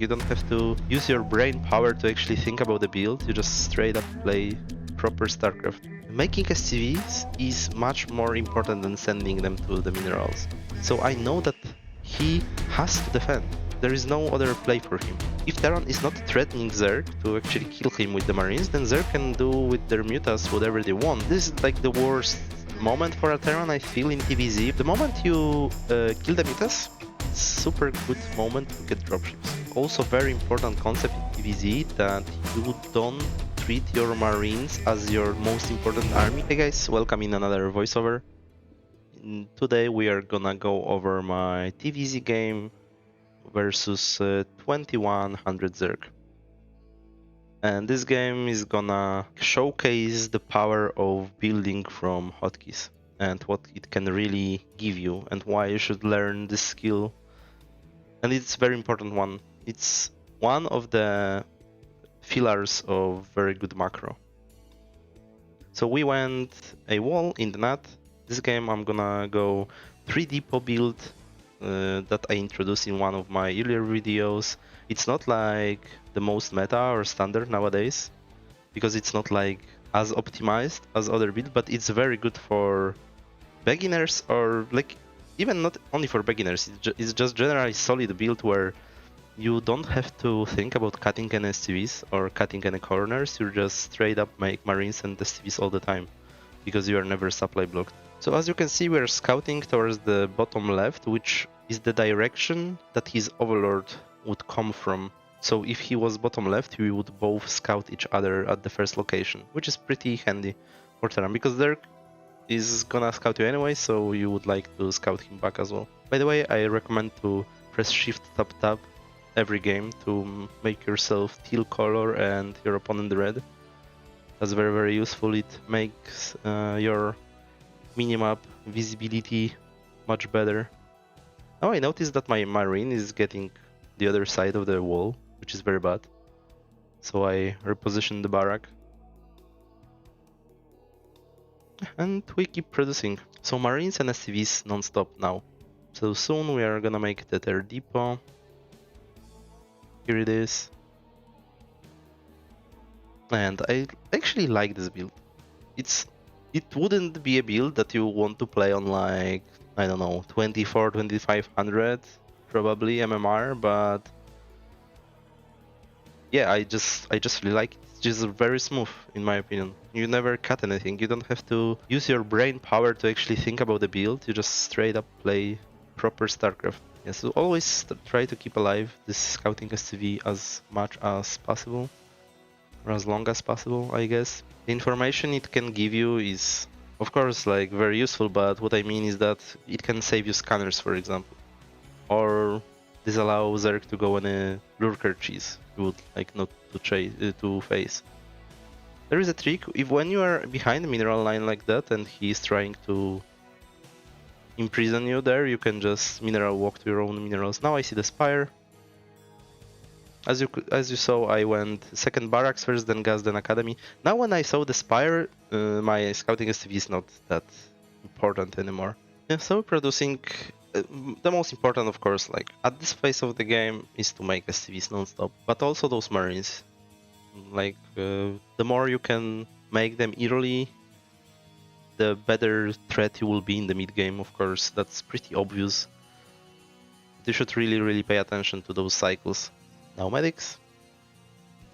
You don't have to use your brain power to actually think about the build, you just straight up play proper StarCraft. Making SCVs is much more important than sending them to the minerals. So I know that he has to defend. There is no other play for him. If Terran is not threatening Zerg to actually kill him with the Marines, then Zerg can do with their mutas whatever they want. This is like the worst moment for a Terran, I feel, in TVZ. The moment you kill the mutas, it's super good moment to get dropships. Also very important concept in TVZ that you don't treat your Marines as your most important army. Hey guys, welcome in another voiceover. Today we are gonna go over my TVZ game versus 2100 Zerg. And this game is gonna showcase the power of building from hotkeys and what it can really give you and why you should learn this skill. And it's a very important one. It's one of the pillars of very good macro. So we went a wall in the net. This game I'm gonna go 3 depot build that I introduced in one of my earlier videos. It's not like the most meta or standard nowadays, because it's not like as optimized as other builds, but it's very good for beginners, or like even not only for beginners. It's just generally solid build where you don't have to think about cutting any SCVs or cutting any corners. You just straight up make Marines and SCVs all the time, because you are never supply blocked. So as you can see, we are scouting towards the bottom left, which is the direction that his overlord would come from. So if he was bottom left, we would both scout each other at the first location, which is pretty handy for Terran, because Dirk is gonna scout you anyway, so you would like to scout him back as well. By the way, I recommend to press Shift Tab every game to make yourself teal color and your opponent red. That's very, very useful. It makes your minimap visibility much better. Now I noticed that my Marine is getting the other side of the wall, which is very bad. So I repositioned the barrack. And we keep producing. So Marines and SCVs non-stop now. So soon we are gonna make the third depot. Here it is. And I actually like this build. It wouldn't be a build that you want to play on, like, I don't know, 24-2500 probably MMR, but yeah, I just really like it. It's just very smooth in my opinion. You never cut anything. You don't have to use your brain power to actually think about the build. You just straight up play proper StarCraft. Yeah, so always try to keep alive this scouting SCV as much as possible, or as long as possible, I guess. The information it can give you is, of course, like very useful, but what I mean is that it can save you scanners, for example, or disallow Zerg to go on a lurker cheese you would like not to to face. There is a trick. If when you are behind the mineral line like that and he is trying to imprison you there, you can just mineral walk to your own minerals. Now I see the spire. As you saw, I went second barracks first, then gas, then academy. Now when I saw the spire, my scouting SCV is not that important anymore. Yeah, so producing, the most important, of course, like at this phase of the game, is to make SCVs non-stop, but also those Marines. Like the more you can make them early, the better threat you will be in the mid game. Of course, that's pretty obvious. You should really pay attention to those cycles. Now medics.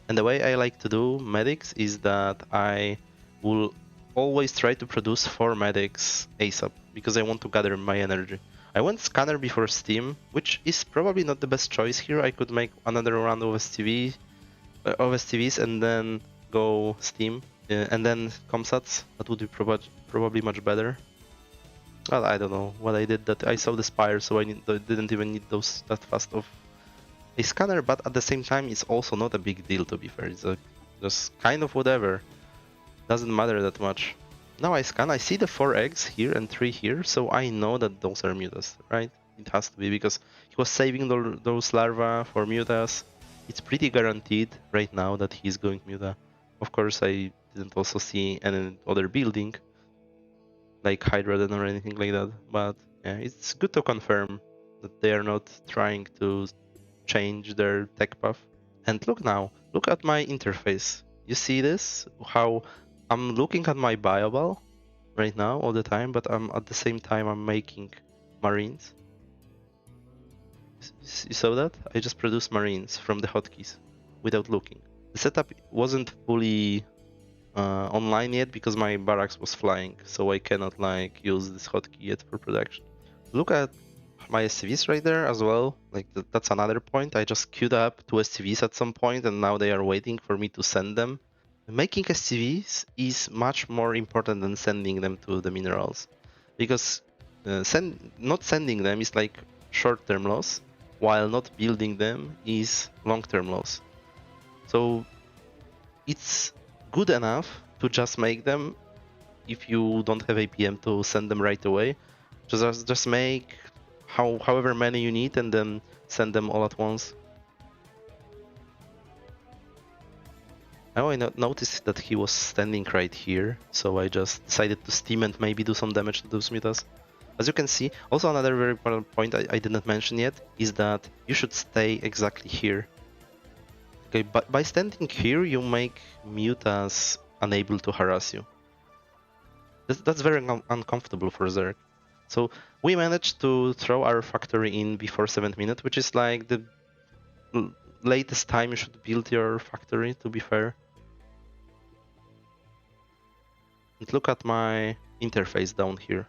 And the way I like to do medics is that I will always try to produce 4 medics ASAP, because I want to gather my energy. I went scanner before steam, which is probably not the best choice here. I could make another round of STVs and then go steam and then comsats. That would be probably much better. Well, I don't know what I did. That I saw the spire, so I didn't even need those that fast of a scanner, but at the same time it's also not a big deal, to be fair. It's just kind of whatever. Doesn't matter that much. Now I scan, I see the 4 eggs here and 3 here, so I know that those are mutas, right? It has to be, because he was saving those larvae for mutas. It's pretty guaranteed right now that he's going muta. Of course, I didn't also see any other building, like Hydra or anything like that, but yeah, it's good to confirm that they are not trying to change their tech path. And look now, look at my interface. You see this? How I'm looking at my bioball right now all the time, but I'm at the same time I'm making marines. You saw that? I just produced marines from the hotkeys without looking. The setup wasn't fully online yet because my barracks was flying, so I cannot like use this hotkey yet for production. Look at my SCVs right there as well. Like that's another point. I just queued up 2 SCVs at some point, and now they are waiting for me to send them. Making SCVs is much more important than sending them to the minerals, because not sending them is like short-term loss, while not building them is long-term loss. So it's good enough to just make them if you don't have APM to send them right away. Just make however many you need and then send them all at once. Now I noticed that he was standing right here, so I just decided to steam and maybe do some damage to those mutas. As you can see, also another very important point I did not mention yet is that you should stay exactly here. Okay, but by standing here, you make mutas unable to harass you. That's very uncomfortable for Zerg. So we managed to throw our factory in before 7th minute, which is like the latest time you should build your factory, to be fair. And look at my interface down here.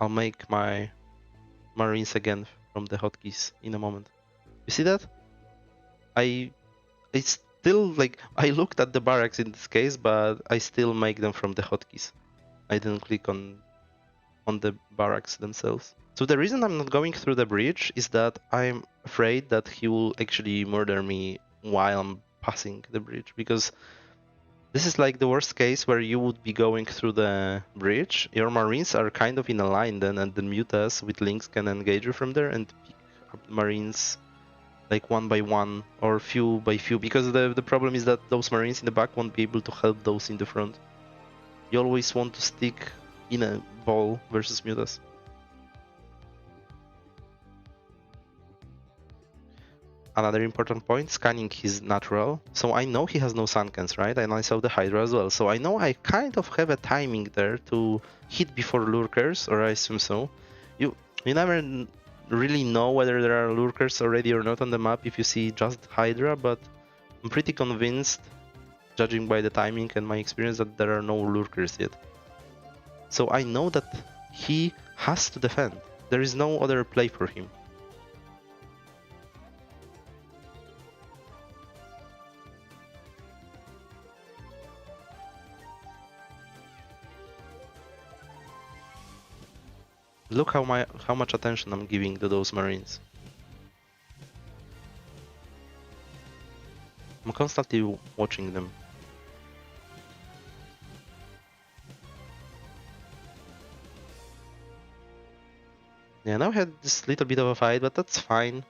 I'll make my marines again from the hotkeys in a moment. You see that? I still like I looked at the barracks in this case, but I still make them from the hotkeys. I didn't click on the barracks themselves. So the reason I'm not going through the bridge is that I'm afraid that he will actually murder me while I'm passing the bridge, because this is like the worst case where you would be going through the bridge. Your marines are kind of in a line then, and the mutas with links can engage you from there and pick up the marines like one by one or few by few, because the problem is that those marines in the back won't be able to help those in the front. You always want to stick in a ball versus mutas. Another important point, scanning his natural. So I know he has no sunkens, right? And I saw the Hydra as well. So I know I kind of have a timing there to hit before lurkers, or I assume so. You never really know whether there are lurkers already or not on the map if you see just Hydra, but I'm pretty convinced, judging by the timing and my experience, that there are no lurkers yet. So I know that he has to defend. There is no other play for him. Look how much attention I'm giving to those marines. I'm constantly watching them. Yeah, now I had this little bit of a fight, but that's fine.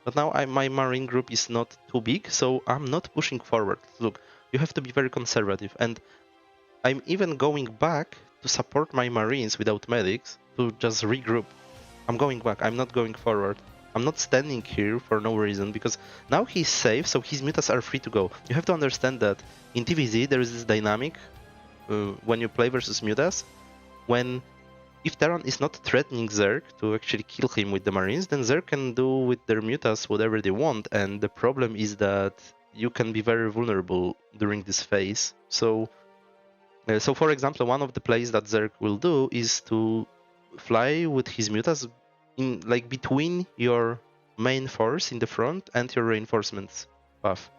But now my marine group is not too big, so I'm not pushing forward. Look, you have to be very conservative, and I'm even going back to support my marines without medics to just regroup. I'm going back, I'm not going forward. I'm not standing here for no reason, because now he's safe, so his mutas are free to go. You have to understand that in TVZ there is this dynamic when you play versus mutas, when if Terran is not threatening Zerg to actually kill him with the marines, then Zerg can do with their mutas whatever they want, and the problem is that you can be very vulnerable during this phase. So for example, one of the plays that Zerg will do is to fly with his mutas in like between your main force in the front and your reinforcements path,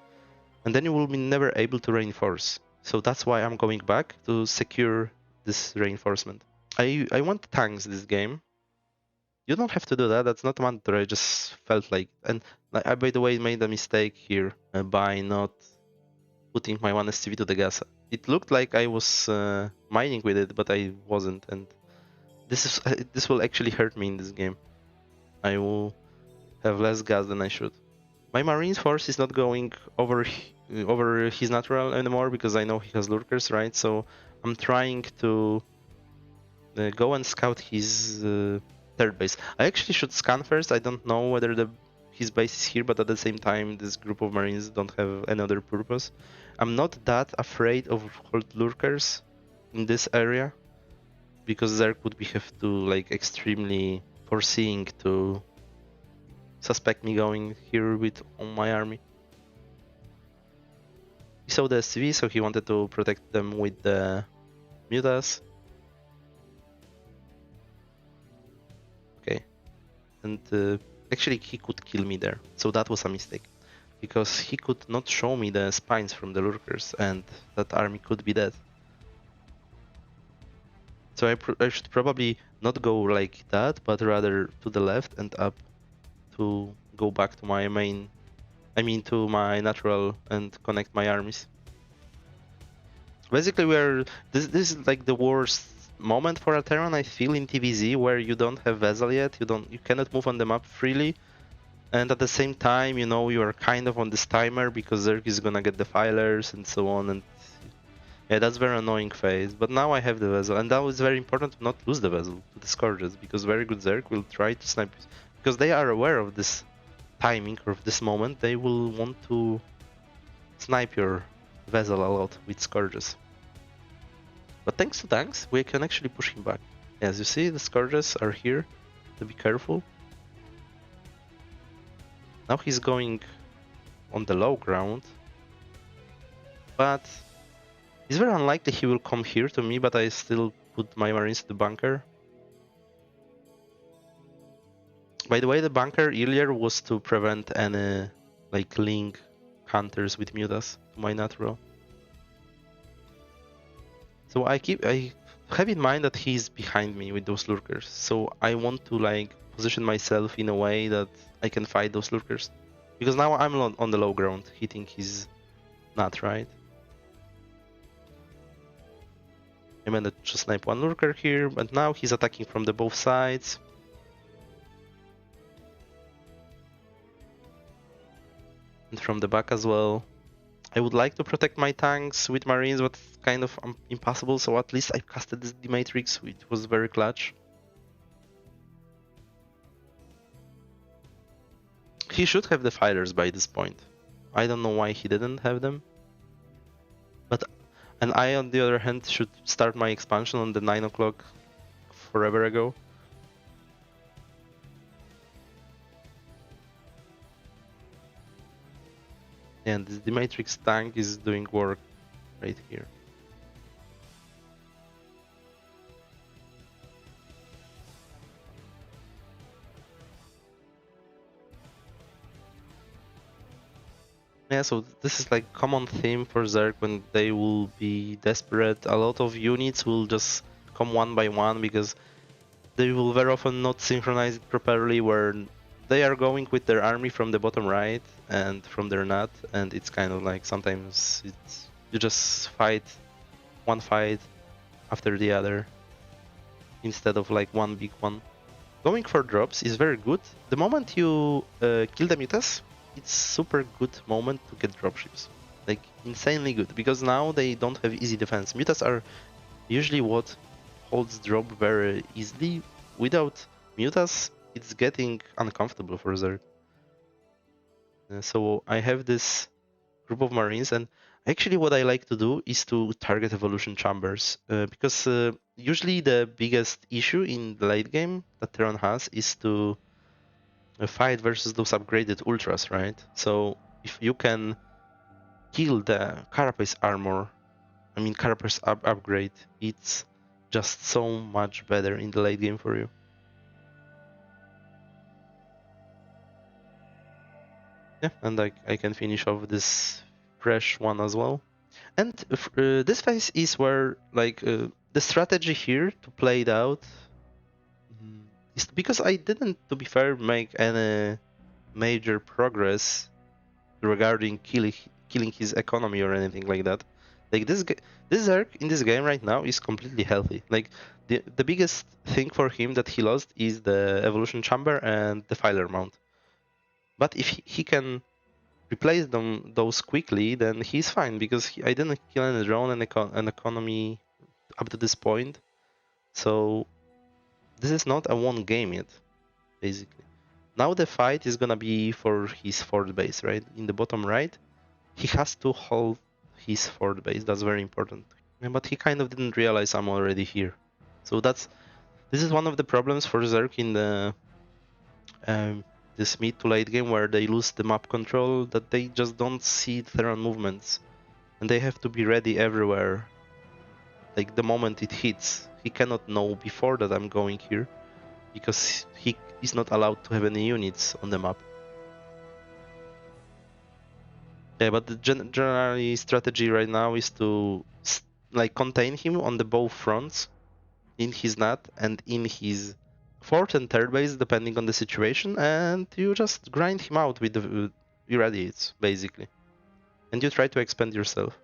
and then you will be never able to reinforce. So that's why I'm going back to secure this reinforcement. I want tanks this game. You don't have to do that. That's not mandatory. I just felt like, and I by the way made a mistake here by not putting my 1 SCV to the gas. It looked like I was mining with it, but I wasn't, and this will actually hurt me in this game. I will have less gas than I should. My marine force is not going over his natural anymore because I know he has lurkers, right? So I'm trying to go and scout his third base. I actually should scan first. I don't know whether his base is here, but at the same time, this group of marines don't have any other purpose. I'm not that afraid of hold lurkers in this area, because there could be have to like extremely foreseeing to suspect me going here with on my army. He saw the SCV, so he wanted to protect them with the mutas. Okay, and actually he could kill me there, so that was a mistake, because he could not show me the spines from the lurkers, and that army could be dead. So I should probably not go like that, but rather to the left and up to go back to my main, I mean to my natural, and connect my armies. Basically, this is like the worst moment for a Terran, I feel, in TVZ, where you don't have Vessel yet, you cannot move on the map freely, and at the same time, you know, you are kind of on this timer because Zerg is gonna get the filers and so on, and yeah, that's very annoying phase. But now I have the Vessel, and now it's very important to not lose the Vessel to the Scourges, because very good Zerg will try to snipe, because they are aware of this timing or of this moment. They will want to snipe your Vessel a lot with Scourges. But thanks to tanks, we can actually push him back. As you see, the Scourges are here, to be careful. Now he's going on the low ground, but it's very unlikely he will come here to me, but I still put my marines in the bunker. By the way, the bunker earlier was to prevent any like link hunters with mutas to my natural. So I have in mind that he's behind me with those lurkers. So I want to like position myself in a way that I can fight those lurkers. Because now I'm on the low ground, hitting his nut, right? I managed to snipe one lurker here, but now he's attacking from the both sides. And from the back as well. I would like to protect my tanks with marines, but it's kind of impossible, so at least I casted this D-Matrix, which was very clutch. He should have the fighters by this point. I don't know why he didn't have them. And I, on the other hand, should start my expansion on the 9 o'clock forever ago. And this D-Matrix tank is doing work right here. Yeah, so this is like common theme for Zerg when they will be desperate. A lot of units will just come one by one because they will very often not synchronize it properly, where they are going with their army from the bottom right and from their nut, and it's kind of like sometimes you just fight one fight after the other instead of like one big one. Going for drops is very good. The moment you kill the mutas, it's super good moment to get dropships. Like insanely good, because now they don't have easy defense. Mutas are usually what holds drop very easily. Without mutas, it's getting uncomfortable for Zerg. So I have this group of marines, and actually what I like to do is to target evolution chambers, because usually the biggest issue in the late game that Terran has is to fight versus those upgraded ultras, right? So if you can kill the Carapace armor, I mean Carapace upgrade, it's just so much better in the late game for you. Yeah, and I can finish off this fresh one as well. And this phase is where like the strategy here to play it out is because I didn't, to be fair, make any major progress regarding killing his economy or anything like that. Like this Zerg in this game right now is completely healthy. Like the biggest thing for him that he lost is the evolution chamber and the filer mount. But if he can replace those quickly, then he's fine, because I didn't kill any drone and economy up to this point. So this is not a one game yet, basically. Now the fight is gonna be for his fort base, right? In the bottom right, he has to hold his fort base. That's very important. Yeah, but he kind of didn't realize I'm already here. So this is one of the problems for Zerg in the this mid to late game, where they lose the map control, that they just don't see Theron movements, and they have to be ready everywhere. Like the moment it hits, he cannot know before that I'm going here, because he is not allowed to have any units on the map. Yeah, but the generally strategy right now is to like contain him on the both fronts, in his nut and in his fourth and third base, depending on the situation, and you just grind him out with the irradiates, basically. And you try to expand yourself.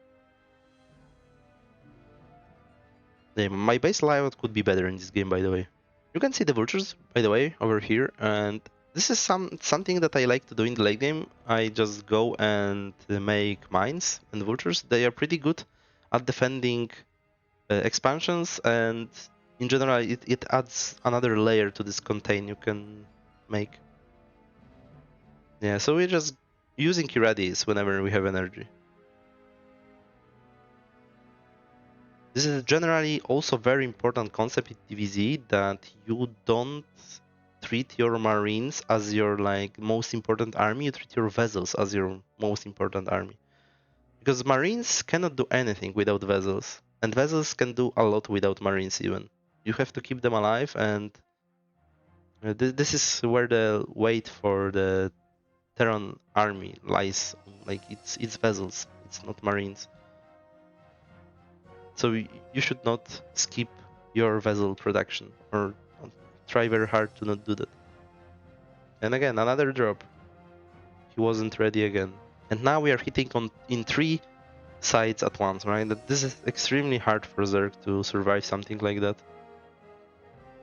Yeah, my base layout could be better in this game, by the way. You can see the vultures, by the way, over here, and this is something that I like to do in the late game. I just go and make mines and vultures. They are pretty good at defending expansions, and in general it adds another layer to this contain you can make. Yeah, so we're just using irradiates whenever we have energy. This is generally also very important concept in DBZ, that you don't treat your marines as your like most important army, you treat your vessels as your most important army. Because marines cannot do anything without vessels, and vessels can do a lot without marines even. You have to keep them alive, and this is where the weight for the Terran army lies. Like it's vessels, it's not marines. So you should not skip your vessel production, or try very hard to not do that. And again, another drop. He wasn't ready again. And now we are hitting in 3 sides at once, right? That this is extremely hard for Zerg to survive something like that.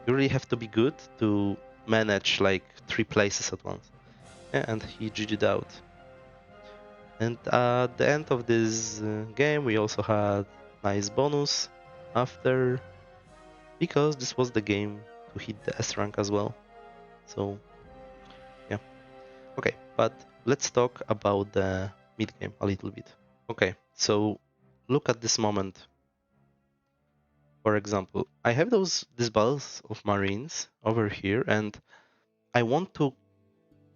You really have to be good to manage like 3 places at once. Yeah, and he GG'd out. And at the end of this game, we also had nice bonus after, because this was the game to hit the S rank as well. So yeah, okay, but let's talk about the mid game a little bit. Okay, so look at this moment. For example, I have these balls of marines over here, and I want to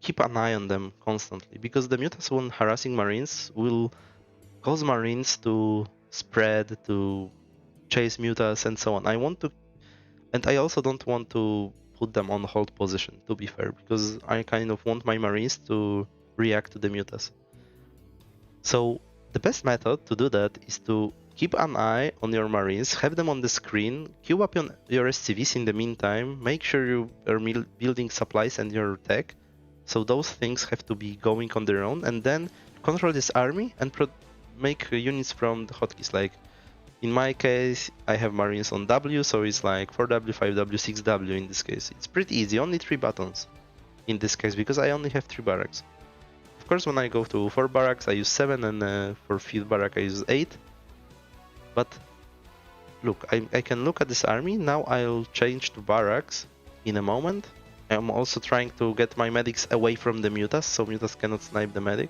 keep an eye on them constantly, because the mutas, when harassing marines, will cause marines to spread, to chase mutas, and so on. And I also don't want to put them on hold position, to be fair, because I kind of want my marines to react to the mutas. So the best method to do that is to keep an eye on your marines, have them on the screen, queue up your SCVs in the meantime, make sure you are building supplies and your tech, so those things have to be going on their own, and then control this army and make units from the hotkeys. Like in my case, I have marines on W, so it's like 4W, 5W, 6W in this case. It's pretty easy, only 3 buttons in this case, because I only have 3 barracks. Of course, when I go to 4 barracks, I use 7, and for 5th barrack, I use 8. But look, I can look at this army. Now I'll change to barracks in a moment. I'm also trying to get my medics away from the mutas, so mutas cannot snipe the medic.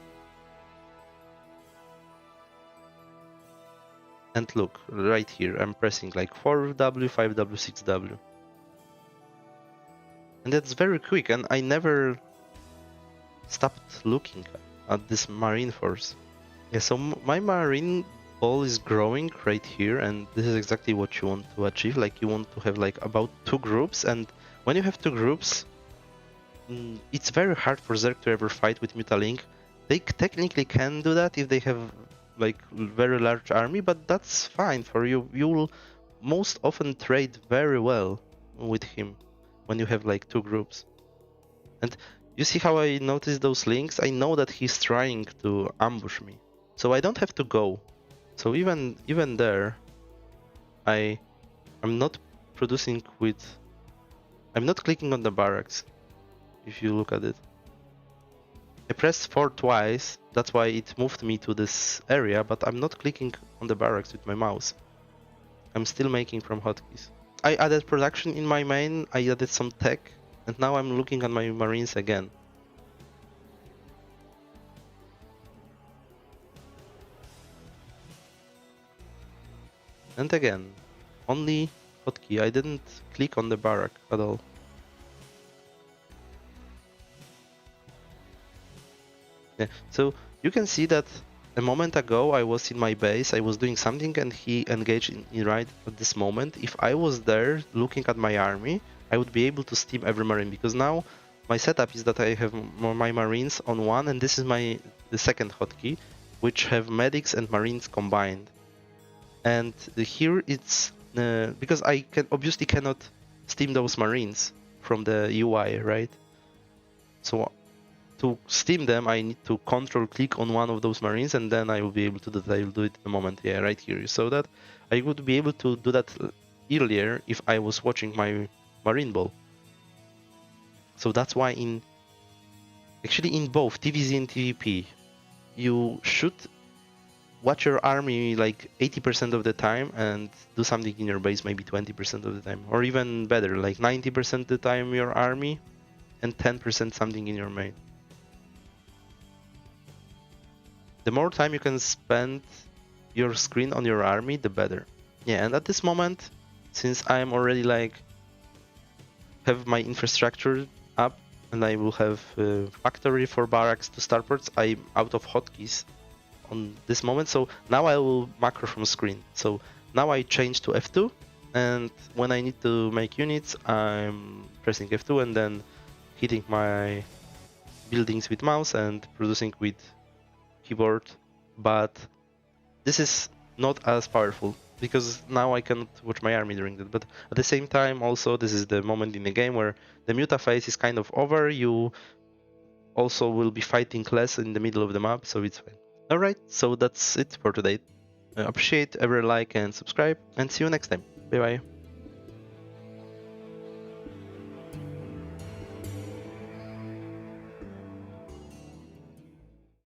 And look, right here, I'm pressing like 4W, 5W, 6W. And that's very quick, and I never stopped looking at this marine force. Yeah, so my marine ball is growing right here, and this is exactly what you want to achieve. Like you want to have like about 2 groups, and when you have 2 groups, it's very hard for Zerg to ever fight with Mutalink. They technically can do that if they have like very large army, but that's fine for you. You will most often trade very well with him when you have like 2 groups. And you see how I notice those links? I know that he's trying to ambush me, so I don't have to go. So even there, I'm not producing with... I'm not clicking on the barracks, if you look at it. I pressed 4 twice, that's why it moved me to this area, but I'm not clicking on the barracks with my mouse. I'm still making from hotkeys. I added production in my main, I added some tech, and now I'm looking at my marines again. And again, only hotkey. I didn't click on the barrack at all. Yeah, so you can see that a moment ago I was in my base, I was doing something and he engaged in right at this moment. If I was there looking at my army, I would be able to steam every marine, because now my setup is that I have my marines on one, and this is the second hotkey, which have medics and marines combined. And here it's because I obviously cannot steam those marines from the UI, right? So to steam them, I need to control click on one of those marines, and then I will be able to do that. I will do it in a moment. Yeah, right here. You saw that? I would be able to do that earlier if I was watching my marine ball. So that's why actually in both TVZ and TVP, you should watch your army like 80% of the time and do something in your base maybe 20% of the time, or even better, like 90% of the time your army and 10% something in your main. The more time you can spend your screen on your army, the better. Yeah, and at this moment, since I'm already like have my infrastructure up and I will have a factory for barracks to starports, I'm out of hotkeys on this moment. So now I will macro from screen. So now I change to F2, and when I need to make units, I'm pressing F2 and then hitting my buildings with mouse and producing with keyboard. But this is not as powerful because now I cannot watch my army during that. But at the same time, also this is the moment in the game where the muta phase is kind of over. You also will be fighting less in the middle of the map, so it's fine. Alright, so that's it for today. Appreciate every like and subscribe, and see you next time. Bye bye.